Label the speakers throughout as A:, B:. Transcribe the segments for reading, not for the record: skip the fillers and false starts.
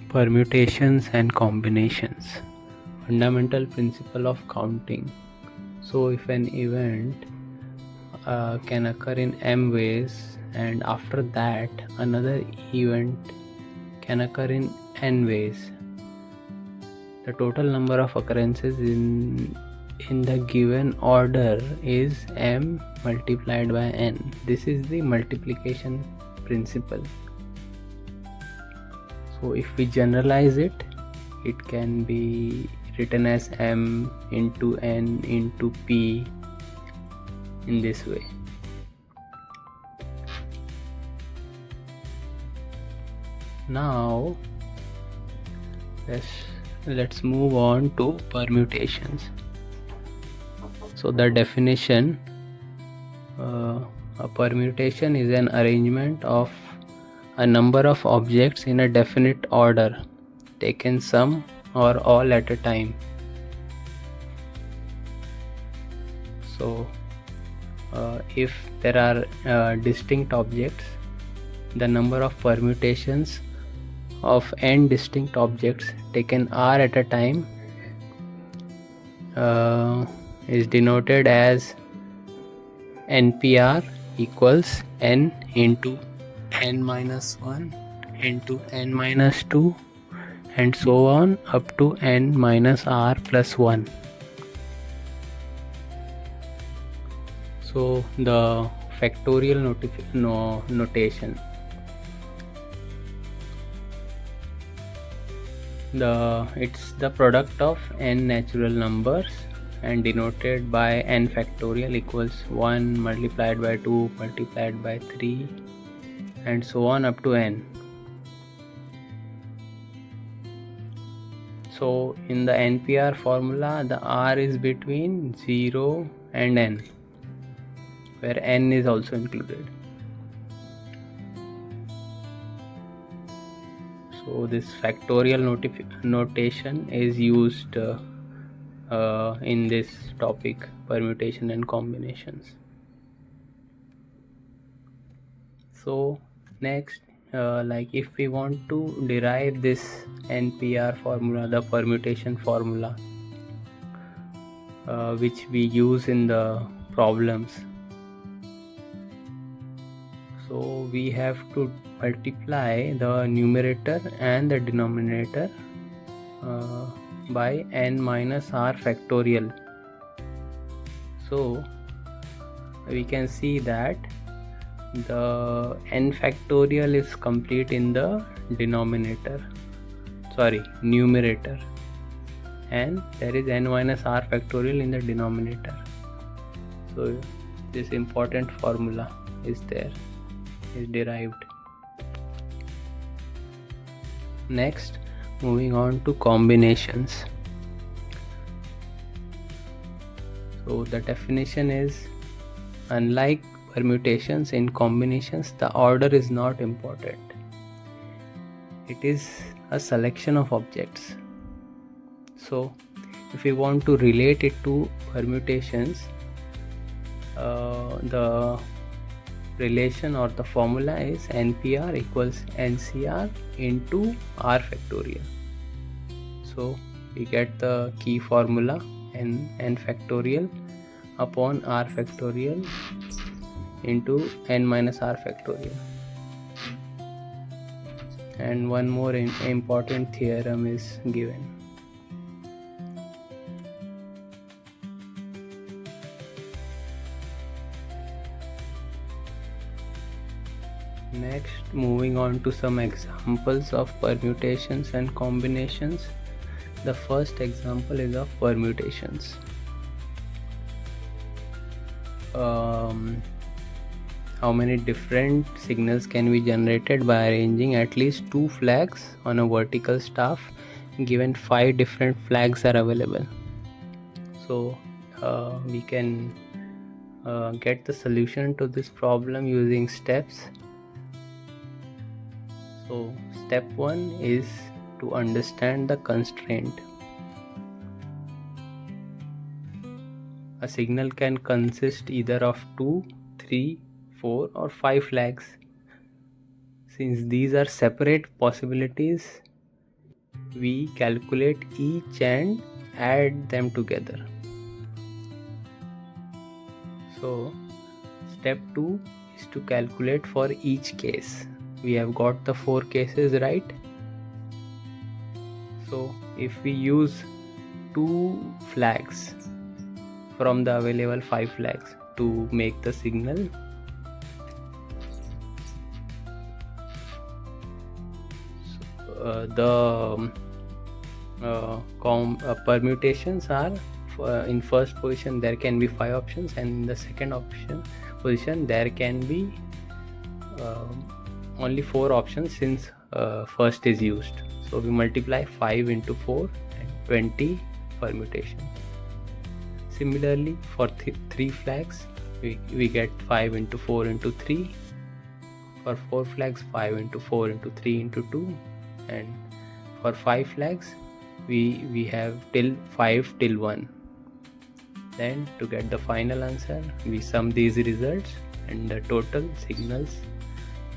A: Permutations and combinations. Fundamental principle of counting. So if an event can occur in m ways, and after that another event can occur in n ways, the total number of occurrences in the given order is m multiplied by n. This is the multiplication principle. So if we generalize it, it can be written as m into n into p in this way. Now let's move on to permutations. So the definition, a permutation is an arrangement of a number of objects in a definite order, taken some or all at a time. So if there are distinct objects, the number of permutations of n distinct objects taken r at a time is denoted as npr equals n into n minus 1 into n minus 2 and so on up to n minus r plus 1. So the factorial notation. It's the product of n natural numbers and denoted by n factorial equals 1 multiplied by 2 multiplied by 3 and so on up to n. So in the NPR formula, the r is between 0 and n, where n is also included. So this factorial notation is used in this topic, permutation and combinations. So next, like if we want to derive this NPR formula, the permutation formula, which we use in the problems, so we have to multiply the numerator and the denominator by n minus r factorial. So we can see that the n factorial is complete in the numerator, and there is n minus r factorial in the denominator. So this important formula is derived. Next, moving on to combinations. So the definition is, unlike permutations, in combinations the order is not important. It is a selection of objects. So if we want to relate it to permutations, the relation or the formula is npr equals ncr into r factorial. So we get the key formula n factorial upon r factorial into n minus r factorial. And one more important theorem is given. Next, moving on to some examples of permutations and combinations. The first example is of permutations. How many different signals can be generated by arranging at least 2 flags on a vertical staff, given 5 different flags are available? So we can get the solution to this problem using steps. So step 1 is to understand the constraint. A signal can consist either of 2, 3, 4 or 5 flags. Since these are separate possibilities, we calculate each and add them together. So step 2 is to calculate for each case. We have got the 4 cases, right? So if we use 2 flags from the available 5 flags to make the signal, the permutations are in first position there can be 5 options, and in the second position there can be only 4 options since first is used. So we multiply 5 into 4 and 20 permutation. Similarly for 3 flags we get 5 into 4 into 3. For 4 flags 5 into 4 into 3 into 2, and for 5 flags we have till 5 till 1. Then to get the final answer we sum these results and the total signals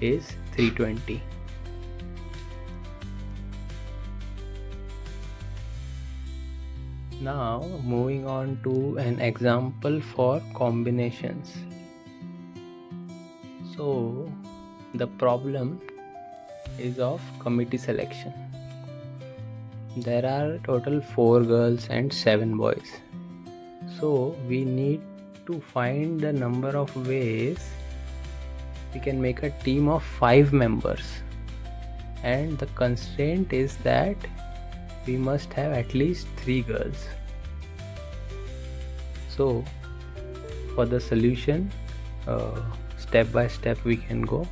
A: is 320. Now moving on to an example for combinations. So the problem is of committee selection. There are total 4 girls and 7 boys. So we need to find the number of ways we can make a team of 5 members, and the constraint is that we must have at least 3 girls. So for the solution, step by step we can go.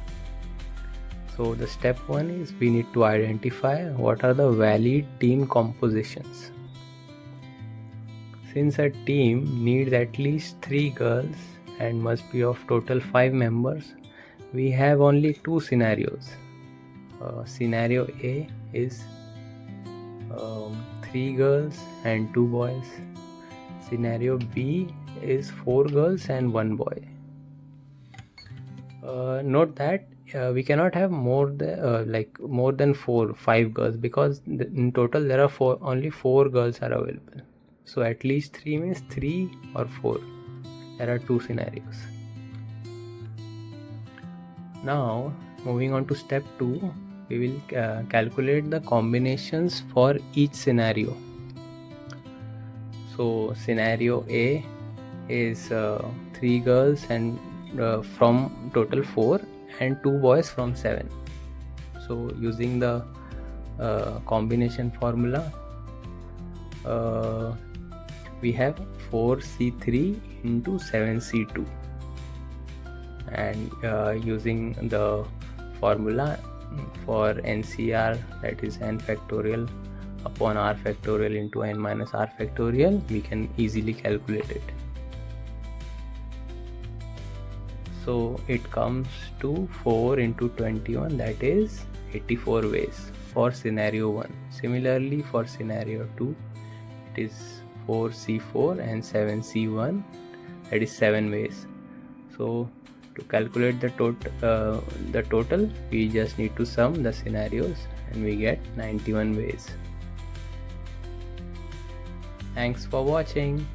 A: So the step 1 is we need to identify what are the valid team compositions. Since a team needs at least 3 girls and must be of total 5 members, we have only 2 scenarios. Scenario A is 3 girls and 2 boys. Scenario B is 4 girls and 1 boy. Note that we cannot have more than 5 girls, because in total there are only 4 girls are available. So at least 3 means 3 or 4. There are 2 scenarios. Now moving on to step 2, we will calculate the combinations for each scenario. So scenario A is 3 girls and from total 4 and 2 boys from 7. So using the combination formula, we have 4C3 into 7C2, and using the formula for NCR, that is n factorial upon r factorial into n minus r factorial, we can easily calculate it. So it comes to 4 into 21, that is 84 ways for scenario 1. Similarly for scenario 2, it is 4C4 and 7C1, that is 7 ways. So to calculate the total, we just need to sum the scenarios and we get 91 ways. Thanks for watching.